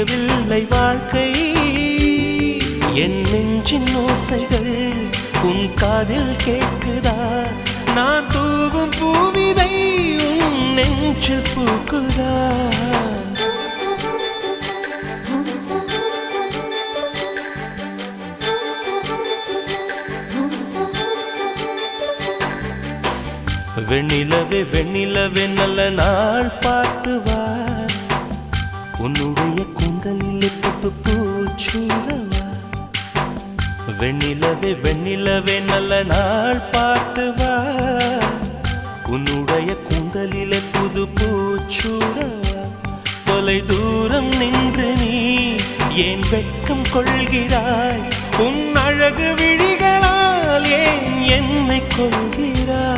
புரியவில்லை வாழ்க்கை என் நெஞ்சின் ஓசைகள் உன் காதில் கேட்குதா நான் தூவும் பூவிதை உன் நெஞ்சில் பூக்குதா வெண்ணிலவே வெண்ணிலவே நல்ல நாள் பார்த்து வா உன்னுடைய கூந்தலில் புத்து பூச்சூடவா வெண்ணிலவே வெண்ணிலவே நல்ல நாள் பார்த்து வா உன்னுடைய கூந்தலில் புது பூச்சூடவா தொலை தூரம் நின்று நீ ஏன் வெட்கம் கொள்கிறாய் உன் அழகு விழிகளால் ஏன் என்னை கொள்கிறாய்